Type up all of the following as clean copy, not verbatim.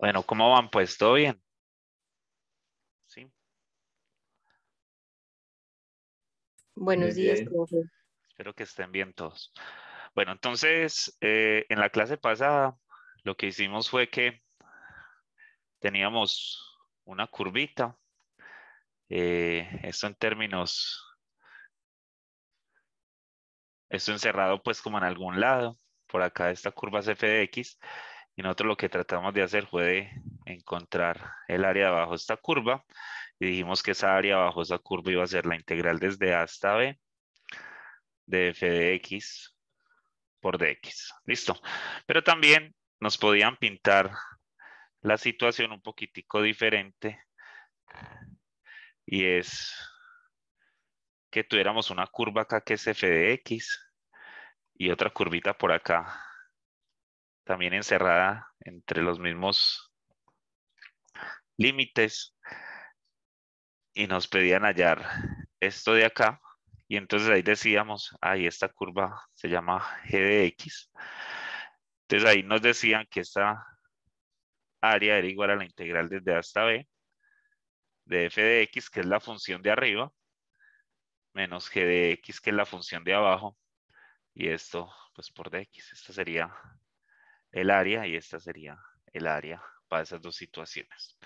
Bueno, ¿cómo van? Pues todo bien. Sí, Buenos Bien, días, bien. profe. espero que estén bien todos. Bueno, entonces, en la clase pasada, lo que hicimos fue que teníamos una curvita. Esto en términos, esto encerrado pues como en algún lado. Por acá esta curva es f de x. Y nosotros lo que tratamos de hacer fue de encontrar el área de abajo de esta curva. Y dijimos que esa área abajo de esa curva iba a ser la integral desde a hasta b de f de x por dx. Listo. Pero también nos podían pintar la situación un poquitico diferente y es que tuviéramos una curva acá que es f de x y otra curvita por acá también encerrada entre los mismos límites y nos pedían hallar esto de acá y entonces ahí decíamos, ahí esta curva se llama g de x. Entonces ahí nos decían que esta área era igual a la integral desde a hasta b de f de x, que es la función de arriba, menos g de x, que es la función de abajo, y esto, pues por dx. Esta sería el área y esta sería el área para esas dos situaciones.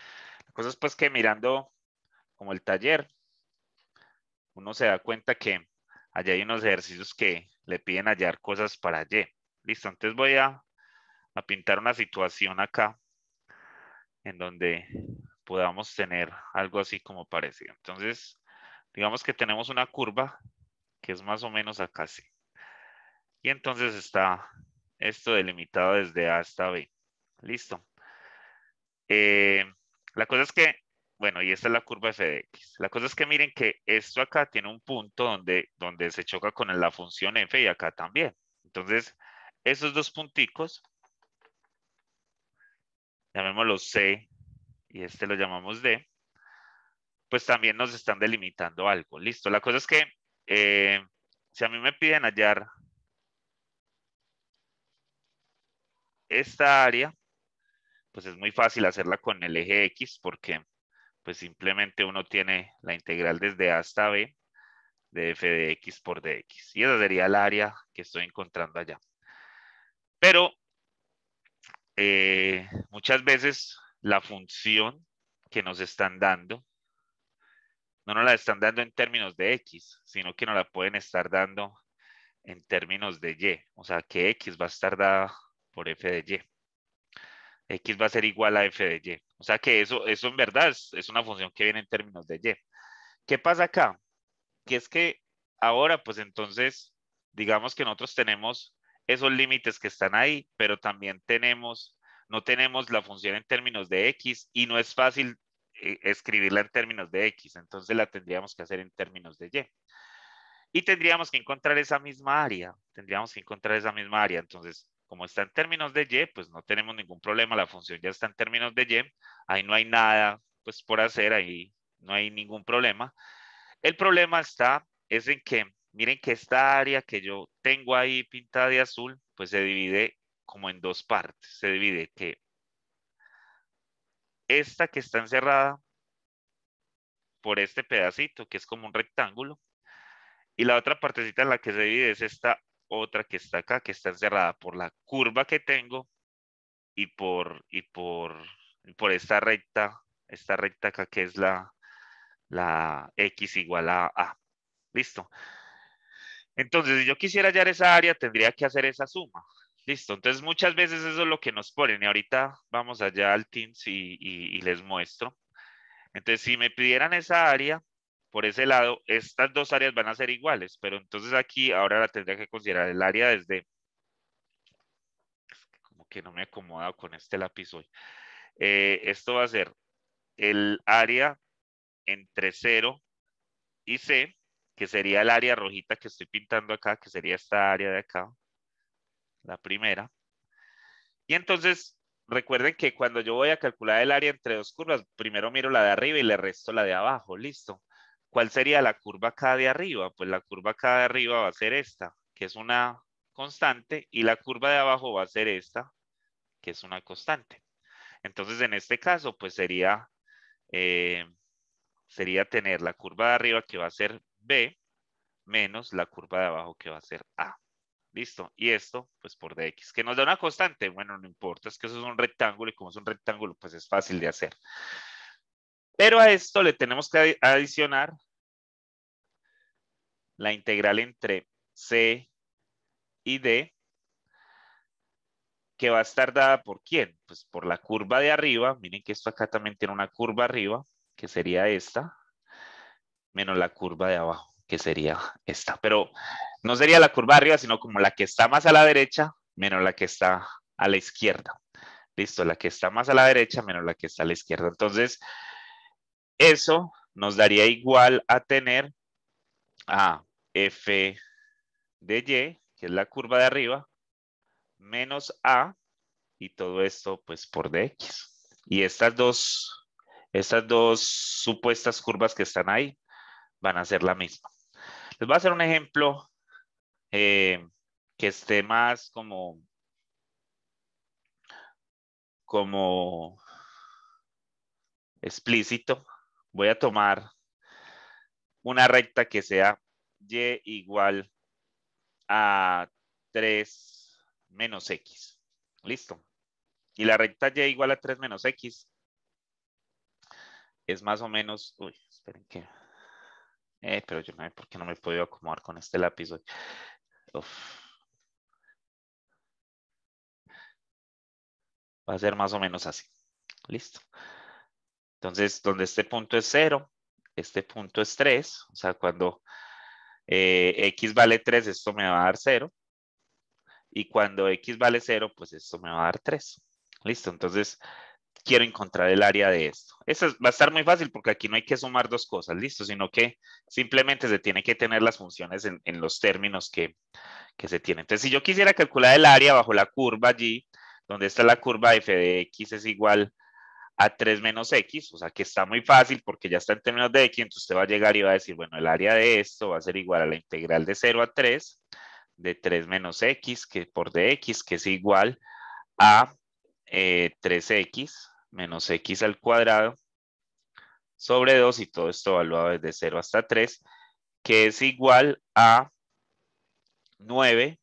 La cosa es pues que mirando como el taller, uno se da cuenta que allá hay unos ejercicios que le piden hallar cosas para y. Listo, entonces voy a pintar una situación acá en donde podamos tener algo así como parecido. Entonces, digamos que tenemos una curva que es más o menos acá así. Y entonces está esto delimitado desde A hasta B. Listo. La cosa es que, bueno, y esta es la curva f de x. La cosa es que miren que esto acá tiene un punto donde se choca con la función f y acá también. Entonces, esos dos punticos, llamémoslos C y este lo llamamos D, pues también nos están delimitando algo. Listo. La cosa es que si a mí me piden hallar esta área, pues es muy fácil hacerla con el eje X porque pues simplemente uno tiene la integral desde A hasta B de f de x por dx. Y esa sería el área que estoy encontrando allá. Pero muchas veces la función que nos están dando, no nos la están dando en términos de x, sino que nos la pueden estar dando en términos de y. O sea que x va a estar dada por f de y. X va a ser igual a f de y. O sea que eso en verdad es una función que viene en términos de y. ¿Qué pasa acá? Que es que ahora, pues entonces, digamos que nosotros tenemos esos límites que están ahí, pero también no tenemos la función en términos de x y no es fácil escribirla en términos de x, entonces la tendríamos que hacer en términos de y. Y tendríamos que encontrar esa misma área, entonces, como está en términos de y, pues no tenemos ningún problema, la función ya está en términos de y, ahí no hay nada pues por hacer, ahí no hay ningún problema. El problema es en que, miren que esta área que yo tengo ahí pintada de azul, pues se divide como en dos partes. Se divide que esta que está encerrada por este pedacito, que es como un rectángulo, y la otra partecita en la que se divide es esta otra que está acá, que está encerrada por la curva que tengo y por esta recta acá que es la x igual a A. Listo. Entonces, si yo quisiera hallar esa área, tendría que hacer esa suma. Listo. Entonces, muchas veces eso es lo que nos ponen. Y ahorita vamos allá al Teams y les muestro. Entonces, si me pidieran esa área, por ese lado, estas dos áreas van a ser iguales. Pero entonces aquí ahora la tendría que considerar el área desde... Como que no me he acomodado con este lápiz hoy. Esto va a ser el área entre 0 y C, que sería el área rojita que estoy pintando acá, que sería esta área de acá, la primera. Y entonces, recuerden que cuando yo voy a calcular el área entre dos curvas, primero miro la de arriba y le resto la de abajo. Listo. ¿Cuál sería la curva acá de arriba? Pues la curva acá de arriba va a ser esta, que es una constante, y la curva de abajo va a ser esta, que es una constante. Entonces, en este caso, pues sería tener la curva de arriba que va a ser B menos la curva de abajo que va a ser A. Listo. Y esto, pues por dx, que nos da una constante. Bueno, no importa, es que eso es un rectángulo y como es un rectángulo, pues es fácil de hacer. Pero a esto le tenemos que adicionar la integral entre C y D, que va a estar dada por ¿quién? Pues por la curva de arriba. Miren que esto acá también tiene una curva arriba, que sería esta, menos la curva de abajo, que sería esta. Pero no sería la curva de arriba, sino como la que está más a la derecha, menos la que está a la izquierda. Listo, la que está más a la derecha, menos la que está a la izquierda. Entonces, eso nos daría igual a tener a f de y, que es la curva de arriba, menos a, y todo esto pues por dx. Y estas dos supuestas curvas que están ahí van a ser la misma. Les voy a hacer un ejemplo que esté más como explícito. Voy a tomar una recta que sea y igual a 3 menos x. Listo. Y la recta y igual a 3 menos x es más o menos... Uy, esperen que... pero yo no sé por qué no me he podido acomodar con este lápiz hoy. Uf. Va a ser más o menos así. Listo. Entonces, donde este punto es 0, este punto es 3. O sea, cuando x vale 3, esto me va a dar 0. Y cuando x vale 0, pues esto me va a dar 3. Listo, entonces quiero encontrar el área de esto. Eso va a estar muy fácil porque aquí no hay que sumar dos cosas, listo, sino que simplemente se tiene que tener las funciones en los términos que se tienen. Entonces, si yo quisiera calcular el área bajo la curva G, donde está la curva f de x es igual a 3 menos x, o sea que está muy fácil porque ya está en términos de x, entonces usted va a llegar y va a decir, bueno, el área de esto va a ser igual a la integral de 0 a 3 de 3 menos x que por dx, que es igual a 3x menos x al cuadrado sobre 2, y todo esto evaluado desde 0 hasta 3, que es igual a 9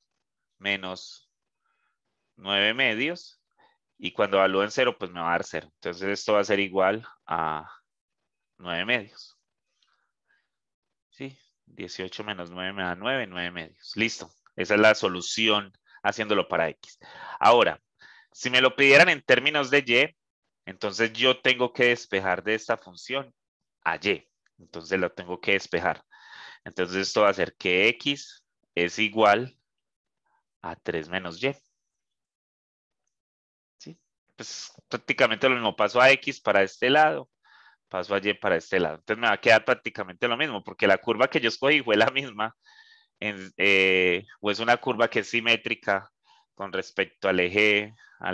menos 9 medios, y cuando evalúo en 0, pues me va a dar 0. Entonces esto va a ser igual a 9 medios. ¿Sí? 18 menos 9 me da 9, 9 medios. Listo. Esa es la solución haciéndolo para x. Ahora, si me lo pidieran en términos de y, entonces yo tengo que despejar de esta función a y. Entonces lo tengo que despejar. Entonces esto va a ser que x es igual a 3 menos y. ¿Sí? Pues prácticamente lo mismo. Paso a x para este lado, paso a y para este lado. Entonces me va a quedar prácticamente lo mismo, porque la curva que yo escogí fue la misma. O es una curva que es simétrica con respecto al eje, a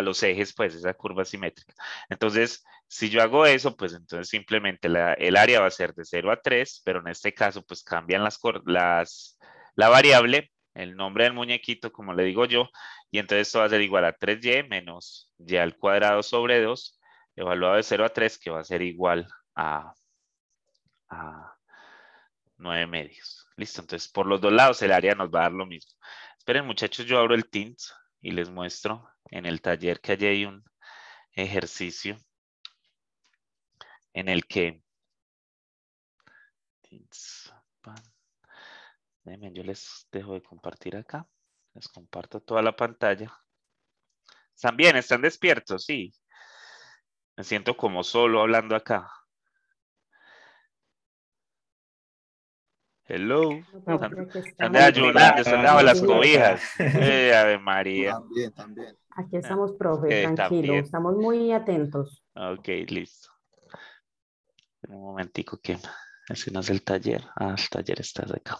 los ejes, pues esa curva es simétrica. Entonces, si yo hago eso, pues entonces simplemente el área va a ser de 0 a 3, pero en este caso, pues cambian la variable, el nombre del muñequito, como le digo yo, y entonces esto va a ser igual a 3y menos y al cuadrado sobre 2, evaluado de 0 a 3, que va a ser igual a 9 medios. Listo, entonces por los dos lados el área nos va a dar lo mismo. Esperen, muchachos, yo abro el Teams y les muestro en el taller que allí hay un ejercicio en el que yo les dejo de compartir acá. Les comparto toda la pantalla. ¿Están bien? ¿Están despiertos? Sí. Me siento como solo hablando acá. Hello. No, por aquí Están estamos desayunando, están profe, debajo de Claro, las tranquilo. por acá. cobijas. Ave María. También, también. Aquí Ah, estamos, profe, tranquilo. también. Estamos muy atentos. Ok, listo. Un momentico que ese no es el taller. Ah, el taller está de acá.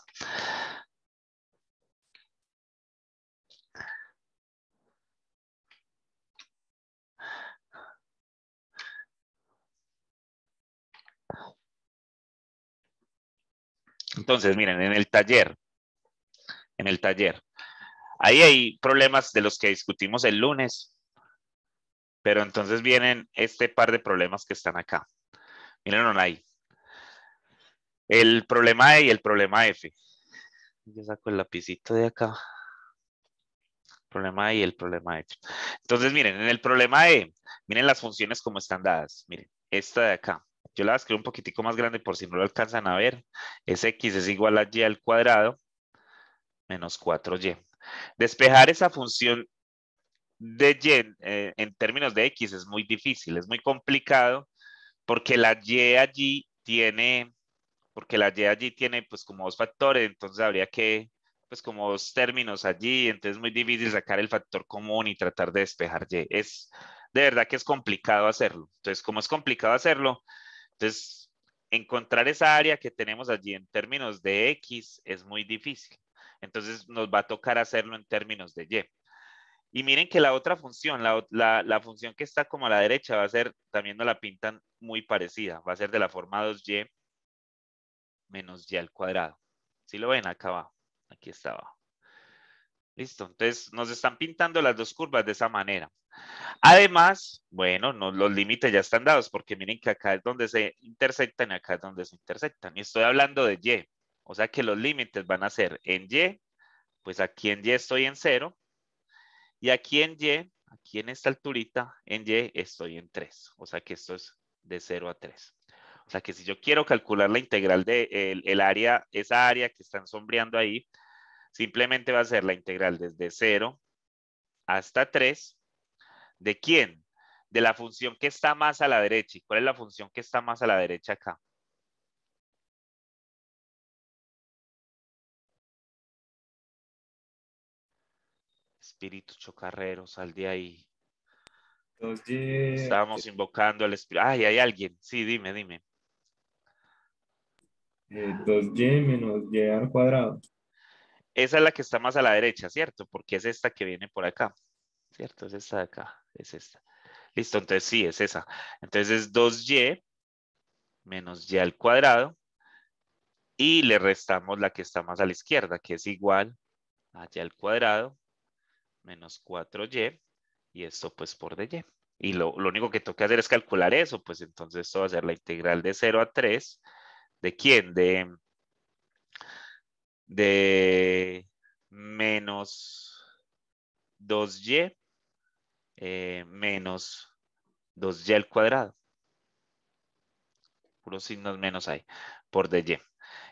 Entonces, miren, en el taller, ahí hay problemas de los que discutimos el lunes. Pero entonces vienen este par de problemas que están acá. Miren ahí. El problema E y el problema F. Yo saco el lapicito de acá. Problema E y el problema F. Entonces, miren, en el problema E, miren las funciones como están dadas. Miren, esta de acá. Yo la voy a escribir un poquitico más grande por si no lo alcanzan a ver. Es X es igual a Y al cuadrado menos 4Y. Despejar esa función de Y en términos de X es muy difícil, es muy complicado porque la Y allí tiene pues como dos factores, entonces habría que pues como dos términos allí, entonces es muy difícil sacar el factor común y tratar de despejar Y. Es de verdad que es complicado hacerlo. Entonces, como es complicado hacerlo, entonces encontrar esa área que tenemos allí en términos de X es muy difícil. Entonces nos va a tocar hacerlo en términos de Y. Y miren que la otra función, la función que está como a la derecha va a ser, también nos la pintan muy parecida, va a ser de la forma 2y menos y al cuadrado. ¿Sí lo ven? Acá abajo, aquí está abajo. Listo, entonces nos están pintando las dos curvas de esa manera. Además, bueno, los límites ya están dados porque miren que acá es donde se intersectan y acá es donde se intersectan. Y estoy hablando de y, o sea que los límites van a ser en y, pues aquí en y estoy en 0. Y aquí en Y, aquí en esta alturita, en Y estoy en 3. O sea que esto es de 0 a 3. O sea que si yo quiero calcular la integral de el área, esa área que están sombreando ahí, simplemente va a ser la integral desde 0 hasta 3. ¿De quién? De la función que está más a la derecha. ¿Y cuál es la función que está más a la derecha acá? Espíritu chocarrero, sal de ahí. 2y, Estábamos invocando al espíritu. Ay, hay alguien. Sí, dime, dime. 2y menos y al cuadrado. Esa es la que está más a la derecha, ¿cierto? Porque es esta que viene por acá, ¿cierto? Es esta de acá, es esta. Listo, entonces sí, es esa. Entonces es 2y menos y al cuadrado y le restamos la que está más a la izquierda, que es igual a y al cuadrado menos 4y y esto pues por dy. Y lo único que toca hacer es calcular eso, pues entonces esto va a ser la integral de 0 a 3. ¿De quién? De menos 2y menos 2y al cuadrado. Puros signos menos ahí, por dy.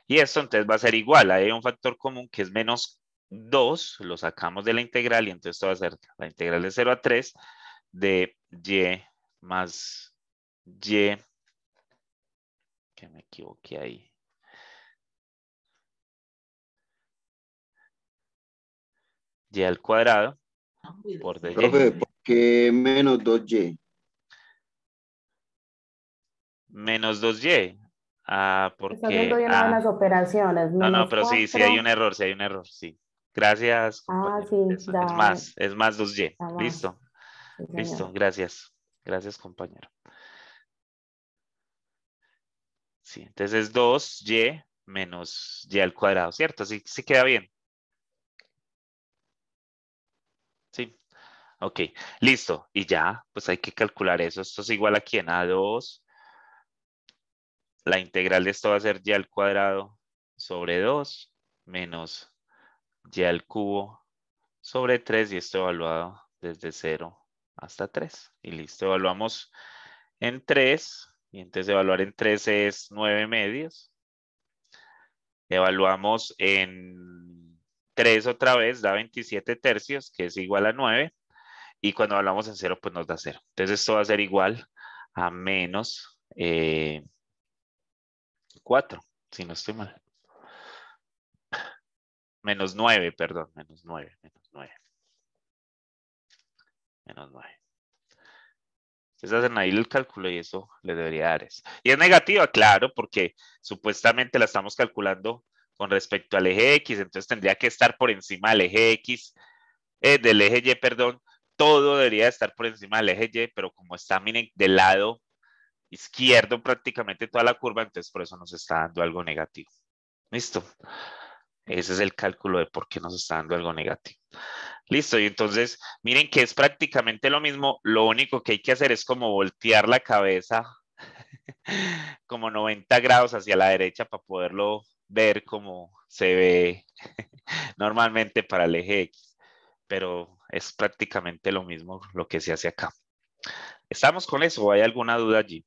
Y esto entonces va a ser igual. Hay un factor común que es menos 2, lo sacamos de la integral y entonces esto va a ser la integral de 0 a 3 de y más y, que me equivoqué ahí, y al cuadrado por dy. Profe, ¿por qué menos 2y? Menos 2y. Ah, Está haciendo porque, bien una de las operaciones, no, menos pero sí hay un 4. error, sí hay un error, sí. Gracias, Ah, compañero. sí, Eso, ya, es más 2y. ya más. Listo, Sí, listo, señor. gracias. Gracias, compañero. Sí, entonces es 2y menos y al cuadrado, ¿cierto? Sí, sí queda bien. Sí, ok, listo. Y ya, pues hay que calcular eso. Esto es igual a quién, a 2. La integral de esto va a ser y al cuadrado sobre 2 menos y al cubo sobre 3 y esto evaluado desde 0 hasta 3. Y listo, evaluamos en 3 y entonces evaluar en 3 es 9 medios. Evaluamos en 3 otra vez, da 27 tercios, que es igual a 9. Y cuando hablamos en 0, pues nos da 0. Entonces esto va a ser igual a menos 4, si no estoy mal. Menos 9, perdón, menos 9, menos 9. Menos 9. Ustedes hacen ahí el cálculo y eso le debería dar eso. Y es negativa, claro, porque supuestamente la estamos calculando con respecto al eje X, entonces tendría que estar por encima del eje X, del eje Y, perdón. Todo debería estar por encima del eje Y, pero como está, miren, del lado izquierdo prácticamente toda la curva, entonces por eso nos está dando algo negativo. Listo. Ese es el cálculo de por qué nos está dando algo negativo. Listo, y entonces miren que es prácticamente lo mismo. Lo único que hay que hacer es como voltear la cabeza como 90 grados hacia la derecha para poderlo ver como se ve normalmente para el eje X. Pero es prácticamente lo mismo lo que se hace acá. ¿Estamos con eso o hay alguna duda allí?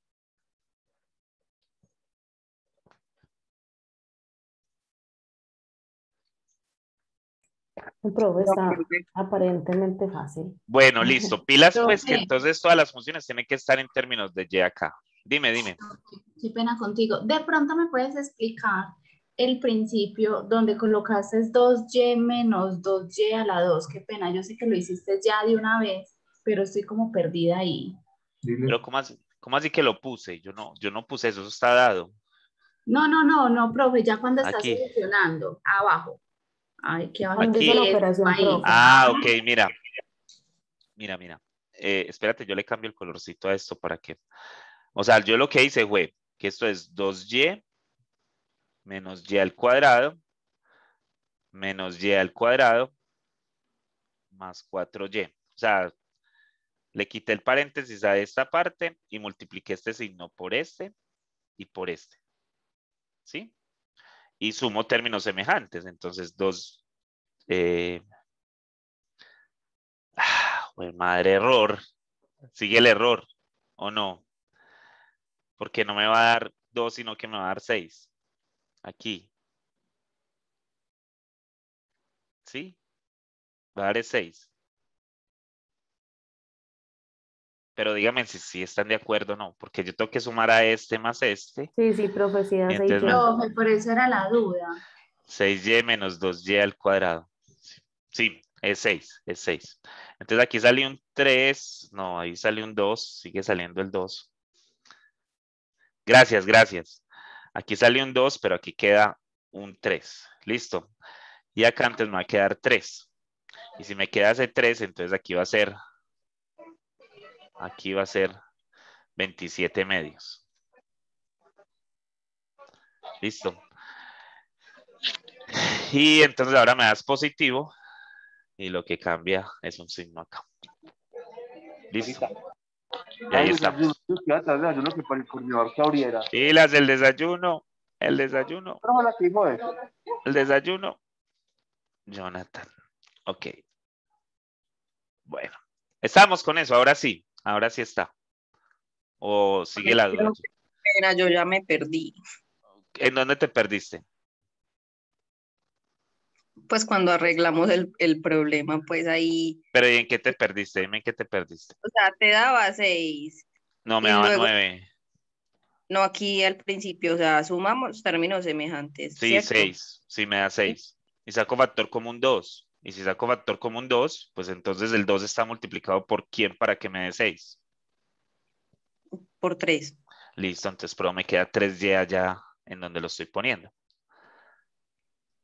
El profe No, está profe. aparentemente fácil. Bueno, listo. Pilas pues que Profe, entonces todas las funciones tienen que estar en términos de Y acá. Dime. qué pena contigo. De pronto me puedes explicar el principio donde colocaste 2y menos 2y a la 2. Qué pena, yo sé que lo hiciste ya de una vez, pero estoy como perdida ahí. Dile. Pero ¿cómo así que lo puse? Yo no puse eso, eso está dado. No, profe, ya cuando estás Aquí. solucionando, abajo. Ay, qué abajo. Cuando hizo la Aquí. operación, Ahí. profe. Ah, ok, mira. Mira. Espérate, yo le cambio el colorcito a esto para que... O sea, yo lo que hice fue que esto es 2y menos y al cuadrado menos y al cuadrado más 4y. O sea, le quité el paréntesis a esta parte y multipliqué este signo por este y por este. ¿Sí? Y sumo términos semejantes. Entonces, 2... Pues madre, error. Sigue el error, ¿o no? Porque no me va a dar 2, sino que me va a dar 6. Aquí. ¿Sí? Va a dar 6. Pero díganme si están de acuerdo o no, porque yo tengo que sumar a este más este. Sí, profe, sí, Y da entonces 6Y. Profe, por eso era la duda. 6y menos 2y al cuadrado. Sí, es 6. Entonces aquí sale un 3. No, ahí sale un 2. Sigue saliendo el 2. Gracias. Aquí sale un 2, pero aquí queda un 3. Listo. Y acá antes me va a quedar 3. Y si me queda ese 3, entonces aquí va a ser 27 medios. Listo. Y entonces ahora me das positivo y lo que cambia es un signo acá. Listo. Y ahí estamos. Pilas del desayuno. El desayuno. Jonathan. Ok. Bueno. Estamos con eso. Ahora sí está. O sigue la duda. Espera, yo ya me perdí. ¿En dónde te perdiste? Pues cuando arreglamos el problema, pues ahí, Pero ¿y en qué te perdiste? Dime en qué te perdiste. o sea, te daba 6 No, me y daba luego, 9. no aquí al principio, o sea, sumamos términos semejantes, Sí, ¿cierto? 6. Sí, me da 6. Y saco factor común 2. Y si saco factor común 2, pues entonces el 2 está multiplicado por quién para que me dé 6. Por 3. Listo, entonces pero me queda 3y allá en donde lo estoy poniendo.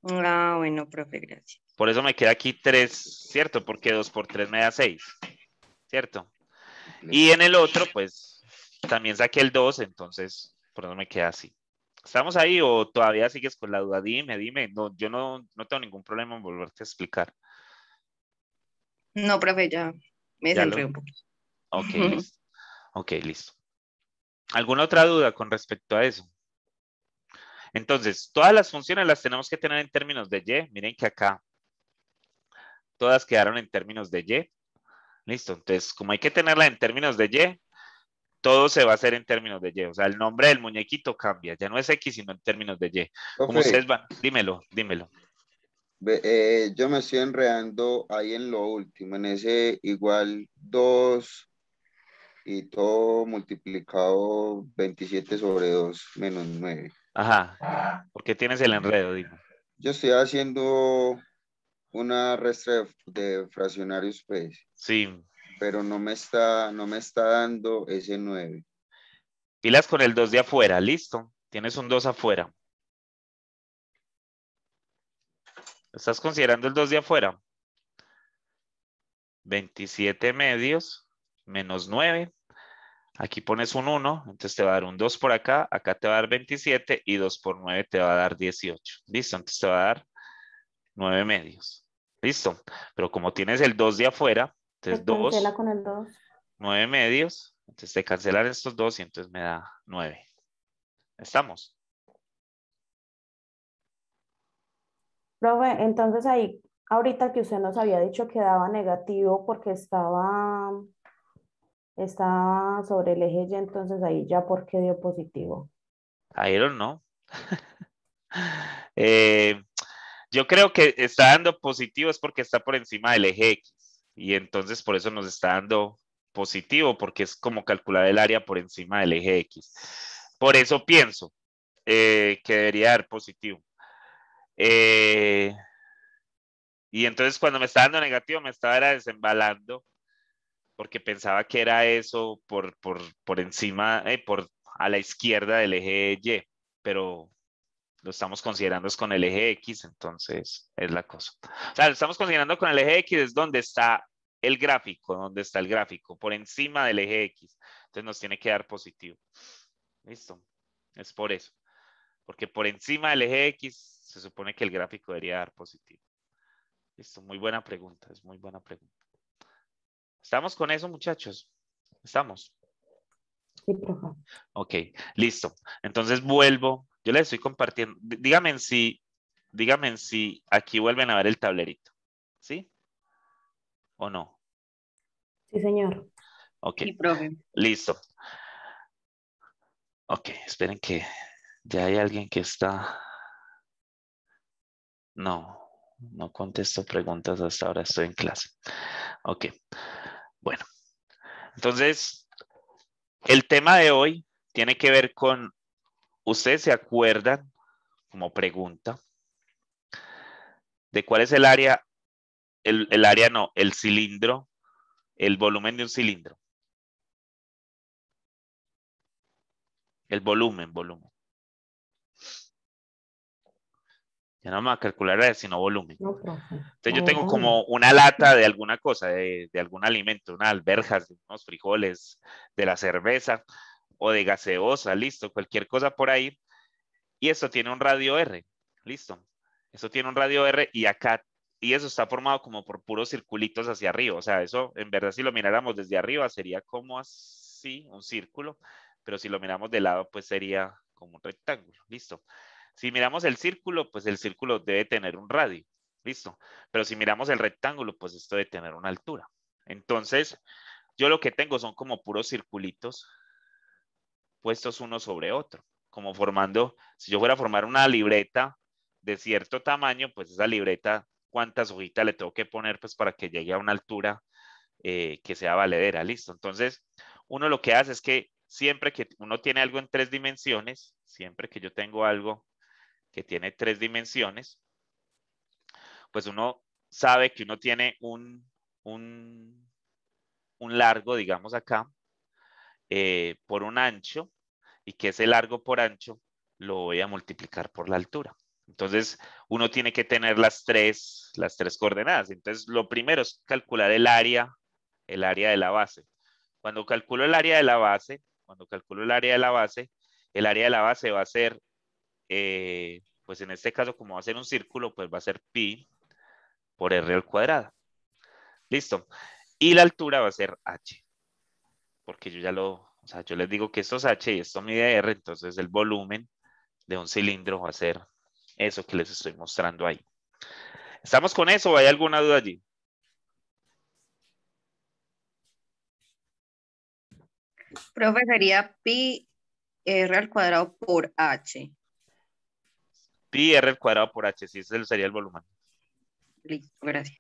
Ah, bueno, profe, gracias. Por eso me queda aquí 3, ¿cierto? Porque 2 por 3 me da 6, ¿cierto? Y en el otro, pues, también saqué el 2, entonces por eso me queda así. ¿Estamos ahí o todavía sigues con la duda? Dime. No, yo no tengo ningún problema en volverte a explicar. No, profe, ya me ¿Ya centré lo? un poquito. Ok, listo. Ok, listo. ¿Alguna otra duda con respecto a eso? Entonces, todas las funciones las tenemos que tener en términos de Y. Miren que acá todas quedaron en términos de Y. Listo. Entonces, como hay que tenerla en términos de Y, todo se va a hacer en términos de Y. O sea, el nombre del muñequito cambia. Ya no es X, sino en términos de Y. Como Profe, ustedes van, dímelo. yo me estoy enredando ahí en lo último, en ese igual 2 y todo multiplicado 27 sobre 2 menos 9. Ajá. ¿Por qué tienes el enredo? Dime. Yo estoy haciendo una restra de fraccionarios, pues, Sí. pero no me está dando ese 9. Pilas con el 2 de afuera. Listo. Tienes un 2 afuera. ¿Estás considerando el 2 de afuera? 27 medios menos 9. Aquí pones un 1, entonces te va a dar un 2 por acá te va a dar 27 y 2 por 9 te va a dar 18. Listo, entonces te va a dar 9 medios. ¿Listo? Pero como tienes el 2 de afuera, Se entonces cancela 2, con el 2. 9 medios. Entonces te cancelan estos 2 y entonces me da 9. ¿Estamos? Profe, entonces ahí, ahorita que usted nos había dicho que daba negativo porque estaba sobre el eje Y, entonces ahí ya por qué dio positivo. I don't know. Yo creo que está dando positivo es porque está por encima del eje X. Y entonces por eso nos está dando positivo, porque es como calcular el área por encima del eje X. Por eso pienso que debería dar positivo. Y entonces cuando me está dando negativo me estaba desembalando porque pensaba que era eso por encima, a la izquierda del eje Y, pero lo estamos considerando es con el eje X, entonces es la cosa. O sea, lo estamos considerando con el eje X, es donde está el gráfico, por encima del eje X. Entonces nos tiene que dar positivo. ¿Listo? Es por eso. Porque por encima del eje X se supone que el gráfico debería dar positivo. Listo, muy buena pregunta, es muy buena pregunta. ¿Estamos con eso, muchachos? ¿Estamos? Sí, profe. Ok, listo. Entonces vuelvo. Yo les estoy compartiendo. Díganme si aquí vuelven a ver el tablerito. ¿Sí? ¿O no? Sí, señor. Ok, Sí, profe. listo. Ok, esperen que ya hay alguien que está. No, no contesto preguntas hasta ahora, estoy en clase. Ok, bueno. Entonces, el tema de hoy tiene que ver con, ¿ustedes se acuerdan, como pregunta, de cuál es el área, el área no, el cilindro, el volumen de un cilindro? El volumen. Ya no me va a calcular área, sino volumen. No, profe. Entonces yo La tengo verdad, no. como una lata de alguna cosa, de algún alimento, unas alberjas, de unos frijoles, de la cerveza o de gaseosa, listo, cualquier cosa por ahí. Y esto tiene un radio R, listo. Eso tiene un radio R y acá, y eso está formado como por puros circulitos hacia arriba. O sea, eso en verdad si lo miráramos desde arriba sería como así, un círculo, pero si lo miramos de lado pues sería como un rectángulo, listo. Si miramos el círculo, pues el círculo debe tener un radio, listo. Pero si miramos el rectángulo, pues esto debe tener una altura. Entonces, yo lo que tengo son como puros circulitos puestos uno sobre otro, como formando, si yo fuera a formar una libreta de cierto tamaño, pues esa libreta, ¿cuántas hojitas le tengo que poner pues para que llegue a una altura que sea valedera? Listo. Entonces, uno lo que hace es que siempre que uno tiene algo en 3 dimensiones, siempre que yo tengo algo que tiene 3 dimensiones, pues uno sabe que uno tiene un largo, digamos acá, por un ancho, y que ese largo por ancho lo voy a multiplicar por la altura. Entonces, uno tiene que tener las tres coordenadas. Entonces, lo primero es calcular el área de la base. Cuando calculo el área de la base, el área de la base va a ser, pues en este caso, como va a ser un círculo, pues va a ser pi por r al cuadrado. Listo. Y la altura va a ser h, porque o sea, yo les digo que esto es h y esto mide r, entonces el volumen de un cilindro va a ser eso que les estoy mostrando ahí. ¿Estamos con eso o hay alguna duda allí? Profe, sería pi r al cuadrado por h. Pi r al cuadrado por h, sí, ese sería el volumen. Listo, gracias.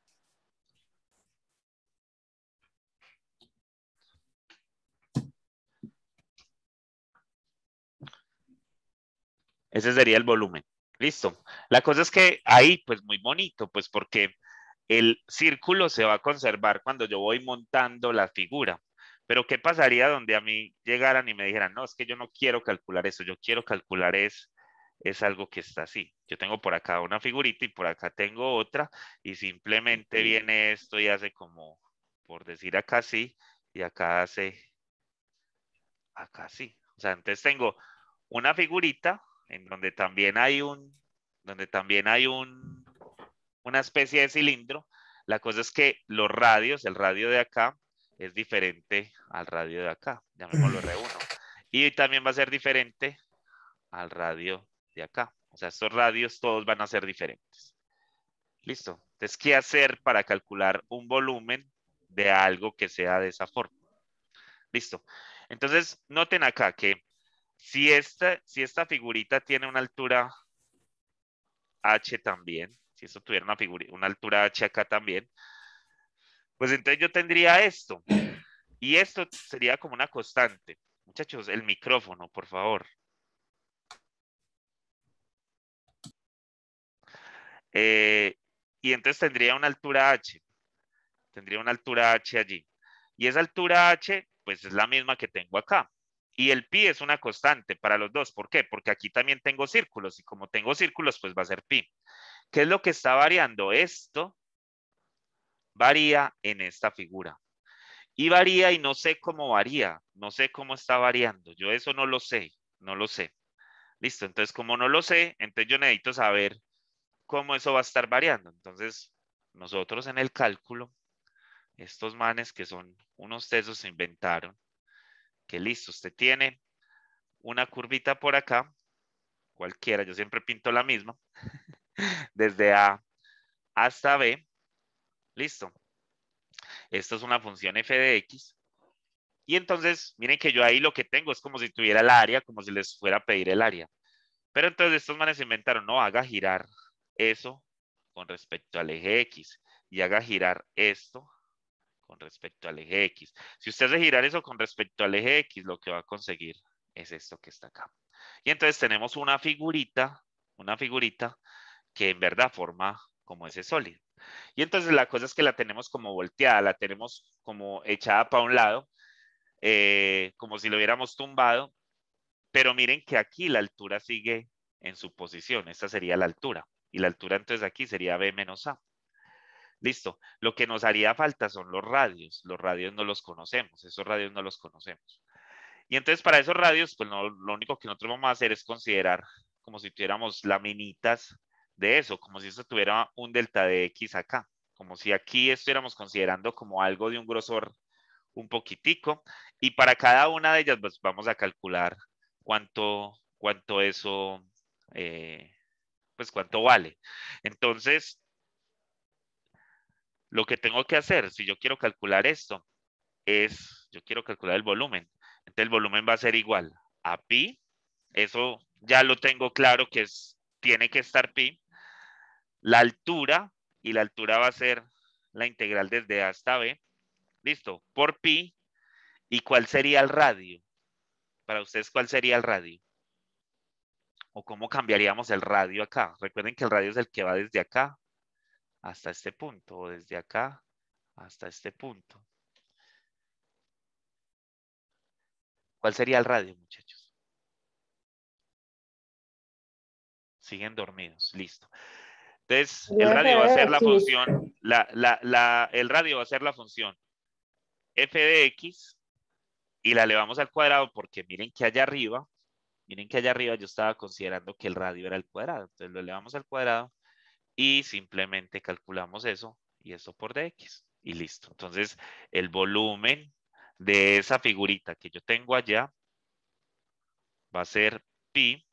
Ese sería el volumen. Listo. La cosa es que ahí, pues muy bonito, pues porque el círculo se va a conservar cuando yo voy montando la figura. Pero ¿qué pasaría donde a mí llegaran y me dijeran, no, es que yo no quiero calcular eso, yo quiero calcular es algo que está así. Yo tengo por acá una figurita y por acá tengo otra y simplemente viene esto y hace como, por decir acá sí, y acá hace acá sí. O sea, entonces tengo una figurita en donde también hay una una especie de cilindro. La cosa es que los radios, el radio de acá es diferente al radio de acá, llamémoslo R1. Y también va a ser diferente al radio de acá. O sea, estos radios todos van a ser diferentes. Listo. Entonces, ¿qué hacer para calcular un volumen de algo que sea de esa forma? Listo. Entonces, noten acá que si esta figurita tiene una altura H también, si esto tuviera una altura H acá también, pues entonces yo tendría esto. Y esto sería como una constante. Muchachos, el micrófono, por favor. Y entonces tendría una altura H. Tendría una altura H allí. Y esa altura H, pues es la misma que tengo acá. Y el pi es una constante para los dos. ¿Por qué? Porque aquí también tengo círculos. Y como tengo círculos, pues va a ser pi. ¿Qué es lo que está variando? Esto varía en esta figura. Y varía y no sé cómo varía. No sé cómo está variando. Yo eso no lo sé. No lo sé. Listo. Entonces, como no lo sé, entonces yo necesito saber cómo eso va a estar variando. Entonces, nosotros en el cálculo, estos manes que son unos tesos se inventaron, que listo, usted tiene una curvita por acá, cualquiera, yo siempre pinto la misma, desde A hasta B, listo. Esto es una función f de x. Y entonces, miren que yo ahí lo que tengo es como si tuviera el área, como si les fuera a pedir el área. Pero entonces estos manes se inventaron, no, haga girar eso con respecto al eje X y haga girar esto con respecto al eje X. Si usted hace girar eso con respecto al eje X, lo que va a conseguir es esto que está acá. Y entonces tenemos una figurita que en verdad forma como ese sólido. Y entonces la cosa es que la tenemos como volteada, la tenemos como echada para un lado, como si lo hubiéramos tumbado, pero miren que aquí la altura sigue en su posición. Esta sería la altura. Y la altura entonces aquí sería B menos A. Listo. Lo que nos haría falta son los radios. Los radios no los conocemos. Esos radios no los conocemos. Y entonces para esos radios, pues no, lo único que nosotros vamos a hacer es considerar como si tuviéramos laminitas de eso, como si esto tuviera un delta de X acá. Como si aquí estuviéramos considerando como algo de un grosor un poquitico. Y para cada una de ellas, pues vamos a calcular cuánto eso, pues cuánto vale. Entonces, lo que tengo que hacer, si yo quiero calcular esto, yo quiero calcular el volumen. Entonces el volumen va a ser igual a pi, eso ya lo tengo claro que tiene que estar pi, la altura, y la altura va a ser la integral desde A hasta B, listo, por pi, ¿y cuál sería el radio? Para ustedes, ¿cuál sería el radio? ¿O cómo cambiaríamos el radio acá? Recuerden que el radio es el que va desde acá hasta este punto, o desde acá hasta este punto. ¿Cuál sería el radio, muchachos? Siguen dormidos, listo. Entonces, el radio va a ser la función, el radio va a ser la función f de x y la elevamos al cuadrado porque miren que allá arriba yo estaba considerando que el radio era el cuadrado. Entonces lo elevamos al cuadrado y simplemente calculamos eso y eso por dx y listo. Entonces, el volumen de esa figurita que yo tengo allá va a ser pi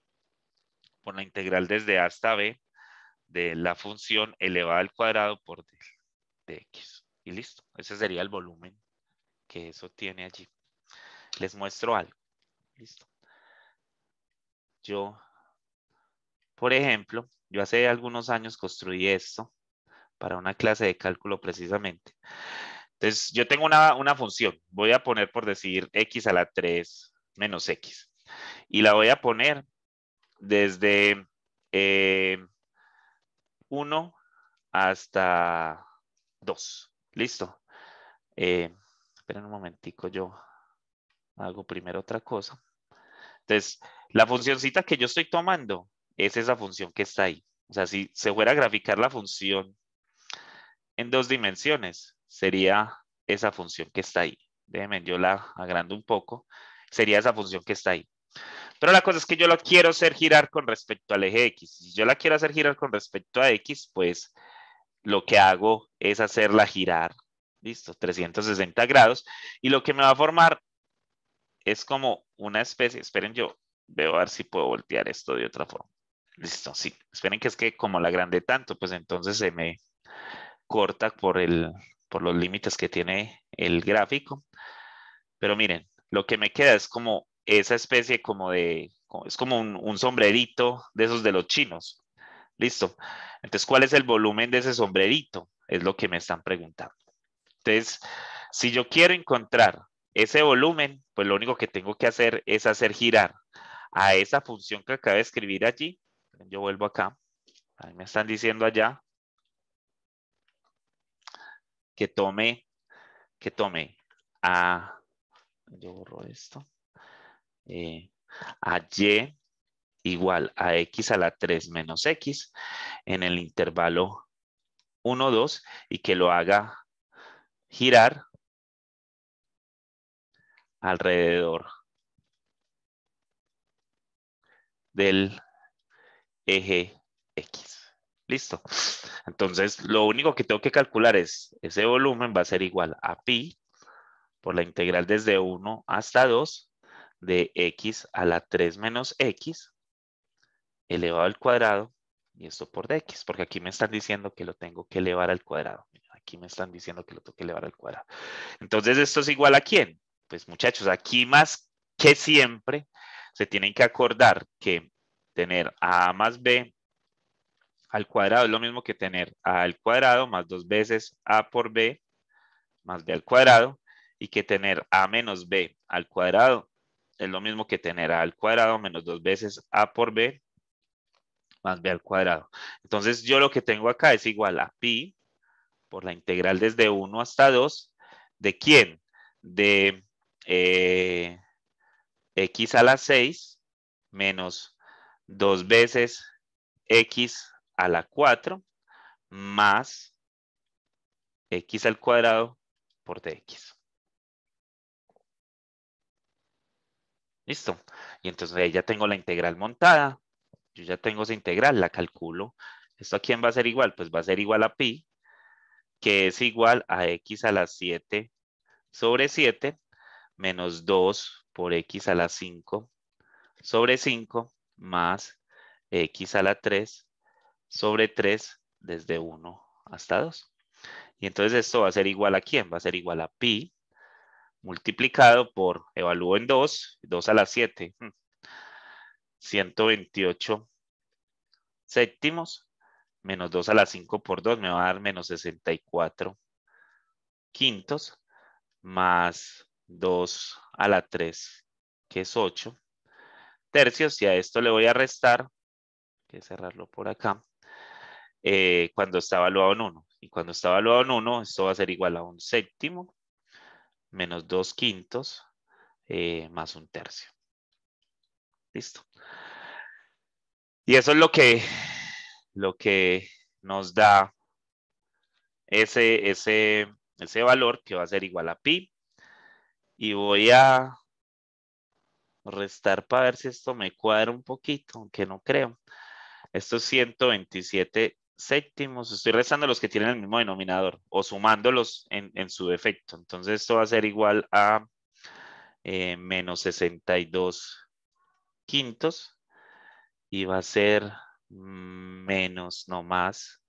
por la integral desde A hasta B de la función elevada al cuadrado por dx. Y listo. Ese sería el volumen que eso tiene allí. Les muestro algo. Listo. Yo, por ejemplo, yo hace algunos años construí esto para una clase de cálculo precisamente. Entonces, yo tengo una función. Voy a poner, por decir, x a la 3 menos x. Y la voy a poner desde 1 hasta 2. Listo. Esperen un momentico, yo hago primero otra cosa. Entonces, la funcioncita que yo estoy tomando es esa función que está ahí. O sea, si se fuera a graficar la función en 2 dimensiones, sería esa función que está ahí. Déjenme, yo la agrando un poco. Sería esa función que está ahí. Pero la cosa es que yo lo quiero hacer girar con respecto al eje X. Si yo la quiero hacer girar con respecto a X, pues lo que hago es hacerla girar, listo, 360 grados, y lo que me va a formar es como una especie, esperen, yo veo a ver si puedo voltear esto de otra forma. Listo, sí, esperen que es que como la agrandé tanto, pues entonces se me corta por los límites que tiene el gráfico. Pero miren, lo que me queda es como esa especie es como un sombrerito de esos de los chinos. Listo. Entonces, ¿cuál es el volumen de ese sombrerito? Es lo que me están preguntando. Entonces, si yo quiero encontrar ese volumen, pues lo único que tengo que hacer es hacer girar a esa función que acabo de escribir allí. Yo vuelvo acá. Ahí me están diciendo allá que tome a, yo borro esto, a y igual a x a la 3 menos x en el intervalo 1, 2 y que lo haga girar alrededor del eje X. Listo. Entonces, lo único que tengo que calcular es ese volumen va a ser igual a pi por la integral desde 1 hasta 2 de x a la 3 menos x elevado al cuadrado y esto por dx, porque aquí me están diciendo que lo tengo que elevar al cuadrado. Aquí me están diciendo que lo tengo que elevar al cuadrado. Entonces, ¿esto es igual a quién? Pues muchachos, aquí más que siempre se tienen que acordar que tener a más b al cuadrado es lo mismo que tener a al cuadrado más 2 veces a por b más b al cuadrado y que tener a menos b al cuadrado es lo mismo que tener a al cuadrado menos 2 veces a por b más b al cuadrado. Entonces yo lo que tengo acá es igual a pi por la integral desde 1 hasta 2 de quién? De x a la 6 menos 2 veces x a la 4 más x al cuadrado por dx. ¿Listo? Y entonces ahí ya tengo la integral montada. Yo ya tengo esa integral, la calculo. ¿Esto a quién va a ser igual? Pues va a ser igual a pi, que es igual a x a la 7 sobre 7 menos 2 por x a la 5 sobre 5 más x a la 3 sobre 3 desde 1 hasta 2. Y entonces esto va a ser igual a quién? Va a ser igual a pi multiplicado por, evalúo en 2, 2 a la 7, 128 séptimos, menos 2 a la 5 por 2 me va a dar menos 64 quintos, más 2 a la 3, que es 8 tercios, y a esto le voy a restar, hay que cerrarlo por acá, cuando está evaluado en 1. Y cuando está evaluado en 1, esto va a ser igual a un séptimo, menos 2 quintos, más un tercio. Listo. Y eso es lo que nos da ese valor que va a ser igual a pi. Y voy a restar para ver si esto me cuadra un poquito, aunque no creo. Esto es 127 séptimos. Estoy restando los que tienen el mismo denominador o sumándolos en su defecto. Entonces esto va a ser igual a menos 62 quintos y va a ser menos, no más,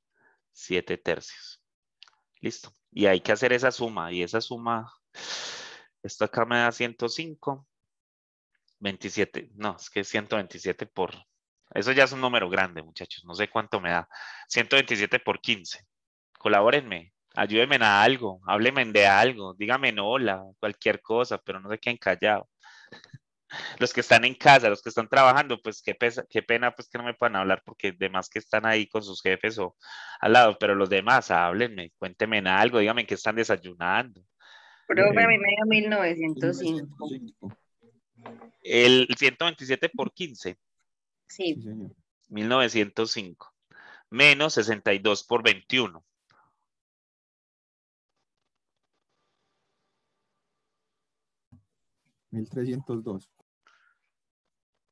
7 tercios. Listo. Y hay que hacer esa suma. Y esa suma, esto acá me da 105. 27, no, es que 127 por... Eso ya es un número grande, muchachos. No sé cuánto me da. 127 por 15. Colabórenme. Ayúdenme en algo. Háblenme de algo. Díganme en hola, cualquier cosa, pero no se queden callados. Los que están en casa, los que están trabajando, pues qué pena pues que no me puedan hablar porque demás que están ahí con sus jefes o al lado, pero los demás, háblenme, cuéntenme en algo, díganme que están desayunando. Profe, a mí me dio 1905. El 127 por 15, Sí, 1905, menos 62 por 21. $1,302.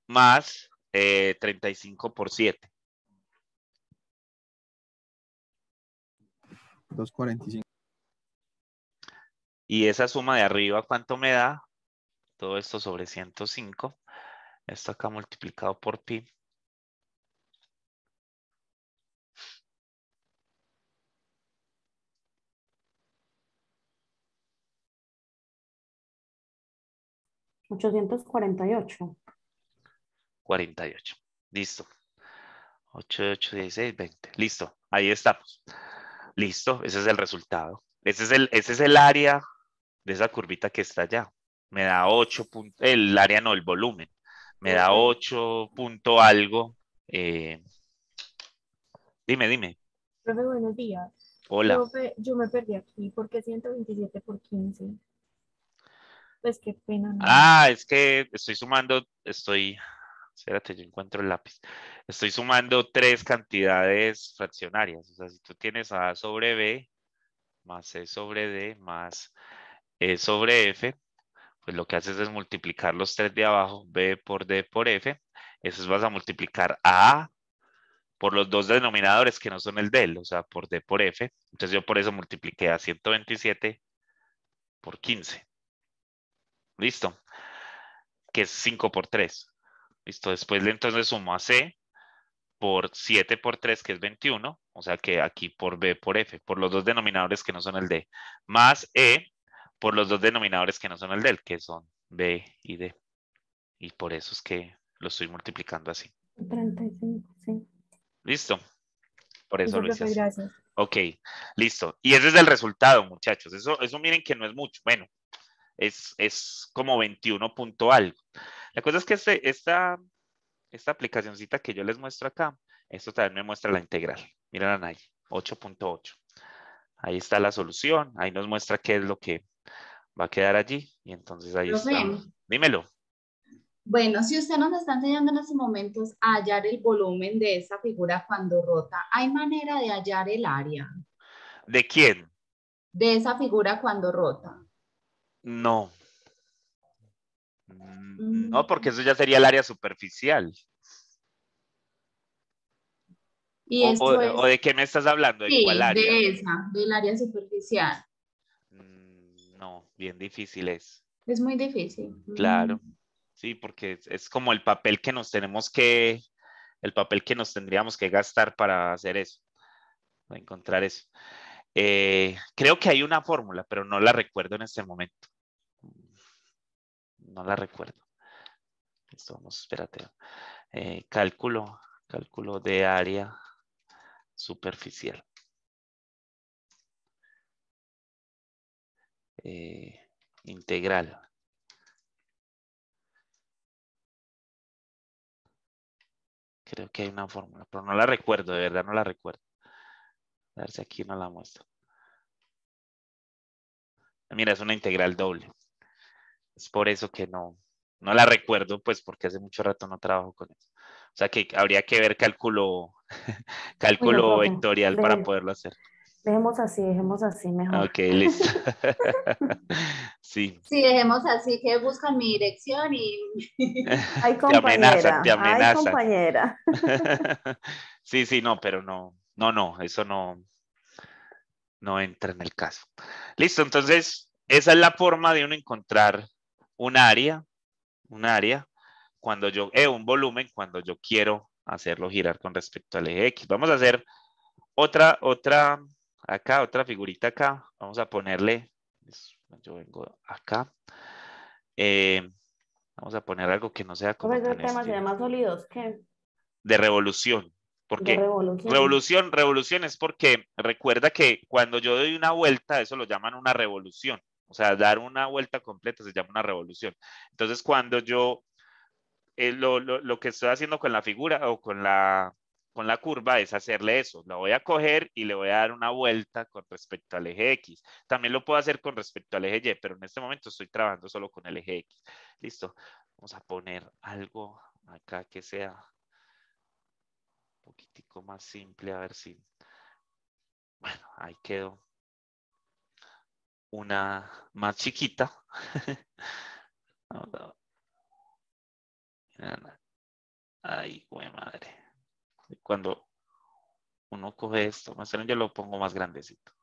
Más 35 por 7. 245. Y esa suma de arriba, ¿cuánto me da? Todo esto sobre 105. Esto acá multiplicado por pi. $848. 48. Listo. 8, 8, 16, 20. Listo. Ahí estamos. Listo. Ese es el resultado. Ese es el área de esa curvita que está allá. Me da 8 puntos. El área no, el volumen. Me da 8 punto algo. Dime. Profe, buenos días. Hola. Profe, yo me perdí aquí. ¿Por qué 127 por 15? Pues qué pena, ¿no? Ah, es que estoy sumando, espérate, yo encuentro el lápiz. Estoy sumando 3 cantidades fraccionarias. O sea, si tú tienes A sobre B más C sobre D más E sobre F, pues lo que haces es multiplicar los 3 de abajo, B por D por F. Eso vas a multiplicar a A por los 2 denominadores que no son el del, o sea, por D por F. Entonces yo por eso multipliqué a 127 por 15. ¿Listo? Que es 5 por 3. ¿Listo? Después entonces sumo a C por 7 por 3, que es 21. O sea que aquí por B por F, por los 2 denominadores que no son el D. Más E por los 2 denominadores que no son el del, que son B y D. Y por eso es que lo estoy multiplicando así. 35, sí. ¿Listo? Por eso Listo, lo hice profe, así. gracias. Ok, listo. Y ese es el resultado, muchachos. Eso miren que no es mucho. Bueno, es como 21 punto algo. La cosa es que esta aplicacioncita que yo les muestro acá, esto también me muestra la integral. Miren ahí, 8.8. Ahí está la solución. Ahí nos muestra qué es lo que va a quedar allí. Y entonces ahí Profe, está. Dímelo. bueno, si usted nos está enseñando en estos momentos a hallar el volumen de esa figura cuando rota, ¿hay manera de hallar el área ¿De quién? de esa figura cuando rota? No. Mm. No, porque eso ya sería el área superficial. Y ¿O, esto es, o de qué me estás hablando? ¿De cuál sí, área? de esa, del área superficial. No, bien difícil es. Es muy difícil. Claro. Sí, porque es como el papel que el papel que nos tendríamos que gastar para hacer eso, para encontrar eso. Creo que hay una fórmula, pero no la recuerdo en este momento. No la recuerdo. Listo, vamos, espérate. Cálculo de área superficial. Integral. Creo que hay una fórmula, pero no la recuerdo, de verdad no la recuerdo. A ver si aquí no la muestro. Mira, es una integral doble. Es por eso que no la recuerdo, pues porque hace mucho rato no trabajo con eso. O sea que habría que ver cálculo Bueno, profe, vectorial para poderlo hacer. dejemos así mejor. Ok, listo. Sí. Sí, dejemos así que buscan mi dirección y... Ay, Te amenazan, compañera, te ay, amenazan. compañera. Sí, no, pero no, eso no entra en el caso. Listo, entonces, esa es la forma de uno encontrar un área, cuando un volumen cuando yo quiero hacerlo girar con respecto al eje X. Vamos a hacer otra figurita acá. Vamos a ponerle, yo vengo acá. Vamos a poner algo que no sea como Profe, ese tan tema se llama sólidos, ¿qué? de revolución. ¿Por De qué? revolución. Revolución es porque recuerda que cuando yo doy una vuelta, eso lo llaman una revolución. O sea, dar una vuelta completa se llama una revolución. Entonces, cuando yo lo que estoy haciendo con la figura o con la curva es hacerle eso. La voy a coger y le voy a dar una vuelta con respecto al eje X. También lo puedo hacer con respecto al eje Y, pero en este momento estoy trabajando solo con el eje X. Listo. Vamos a poner algo acá que sea un poquitico más simple, a ver si... Bueno, ahí quedó una más chiquita. Ay, güey, madre. Cuando uno coge esto, más o menos yo lo pongo más grandecito.